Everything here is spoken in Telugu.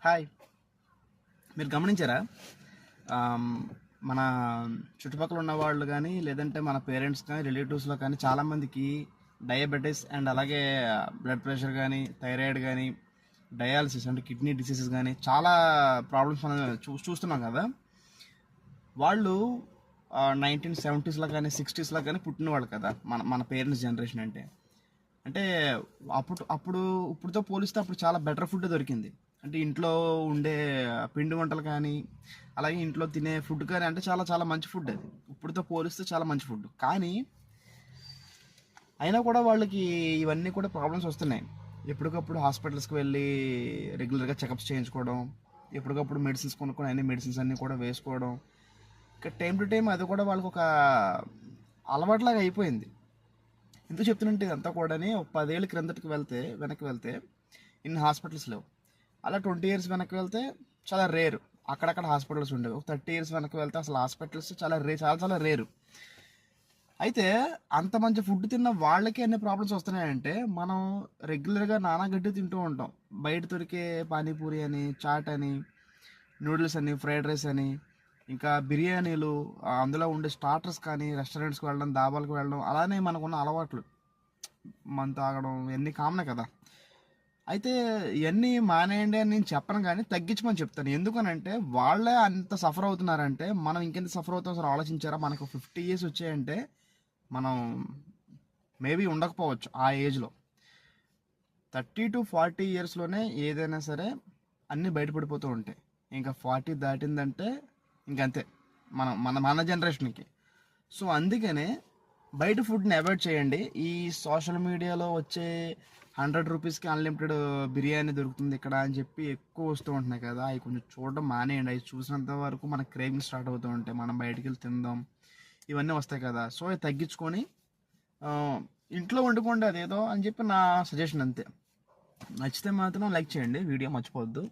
హాయ్. మీరు గమనించారా? మన చుట్టుపక్కల ఉన్న వాళ్ళు కానీ లేదంటే మన పేరెంట్స్ కానీ రిలేటివ్స్లో కానీ చాలామందికి డయాబెటీస్ అండ్ అలాగే బ్లడ్ ప్రెషర్ కానీ థైరాయిడ్ కానీ డయాలసిస్ అంటే కిడ్నీ డిసీజెస్ కానీ చాలా ప్రాబ్లమ్స్ మనం చూస్తున్నాం కదా. వాళ్ళు 1970s కానీ 60s కానీ పుట్టిన వాళ్ళు కదా మన మన పేరెంట్స్ జనరేషన్ అంటే అంటే ఇప్పుడుతో పోలిస్తే అప్పుడు చాలా బెటర్ ఫుడ్ దొరికింది. అంటే ఇంట్లో ఉండే పిండి వంటలు కానీ అలాగే ఇంట్లో తినే ఫుడ్ కానీ అంటే చాలా చాలా మంచి ఫుడ్. అది ఇప్పుడుతో పోలిస్తే చాలా మంచి ఫుడ్. కానీ అయినా కూడా వాళ్ళకి ఇవన్నీ కూడా ప్రాబ్లమ్స్ వస్తున్నాయి. ఎప్పటికప్పుడు హాస్పిటల్స్కి వెళ్ళి రెగ్యులర్గా చెకప్స్ చేయించుకోవడం, ఎప్పటికప్పుడు మెడిసిన్స్ కొనుక్కొని అన్ని మెడిసిన్స్ అన్నీ కూడా వేసుకోవడం, ఇంకా టైం టు టైం అది కూడా వాళ్ళకి ఒక అలవాట్లాగా అయిపోయింది. ఎందుకు చెప్తున్నంటే ఇదంతా కూడా ఒక 10 ఏళ్ళ క్రిందటికి వెనక్కి వెళ్తే ఇన్ని హాస్పిటల్స్ లేవు. అలా 20 years వెనక్కి వెళ్తే చాలా రేరు, అక్కడక్కడ హాస్పిటల్స్ ఉండేవి. ఒక 30 years వెనక్కి వెళ్తే అసలు హాస్పిటల్స్ చాలా చాలా చాలా రేరు. అయితే అంత మంచి ఫుడ్ తిన్న వాళ్ళకి అన్ని ప్రాబ్లమ్స్ వస్తున్నాయంటే మనం రెగ్యులర్గా నానా గడ్డి తింటూ ఉంటాం. బయట దొరికే పానీపూరి అని, చాట్ అని, నూడిల్స్ అని, ఫ్రైడ్ రైస్ అని, ఇంకా బిర్యానీలు, అందులో ఉండే స్టార్టర్స్ కానీ, రెస్టారెంట్స్కి వెళ్ళడం, దాబాలకు వెళ్ళడం, అలానే మనకున్న అలవాట్లు మన తాగడం ఇవన్నీ కామనే కదా. అయితే ఇవన్నీ మానేయండి అని నేను చెప్పను, కానీ తగ్గించమని చెప్తాను. ఎందుకనంటే వాళ్ళే అంత సఫర్ అవుతున్నారంటే మనం ఇంకెంత సఫర్ అవుతాం సార్ ఆలోచించారా? మనకు 50 years వచ్చాయంటే మనం మేబీ ఉండకపోవచ్చు ఆ ఏజ్లో. 30 to 40 yearsలోనే ఏదైనా సరే అన్నీ బయటపడిపోతూ ఉంటాయి. ఇంకా 40 దాటిందంటే ఇంకంతే మన మన మన జనరేషన్కి. సో అందుకనే బయట ఫుడ్ని అవాయిడ్ చేయండి. ఈ సోషల్ మీడియాలో వచ్చే 100 రూపీస్కి అన్లిమిటెడ్ బిర్యానీ దొరుకుతుంది ఇక్కడ అని చెప్పి ఎక్కువ వస్తూ ఉంటున్నాయి కదా, అవి కొంచెం చూడడం మానేయండి. అవి చూసినంత వరకు మన క్రేవింగ్ స్టార్ట్ అవుతూ ఉంటాయి. మనం బయటికి వెళ్ళి తిందాం ఇవన్నీ వస్తాయి కదా. సో అవి తగ్గించుకొని ఇంట్లో వండుకోండి అదేదో అని చెప్పి నా సజెషన్ అంతే. నచ్చితే మాత్రం లైక్ చేయండి, వీడియో మర్చిపోవద్దు.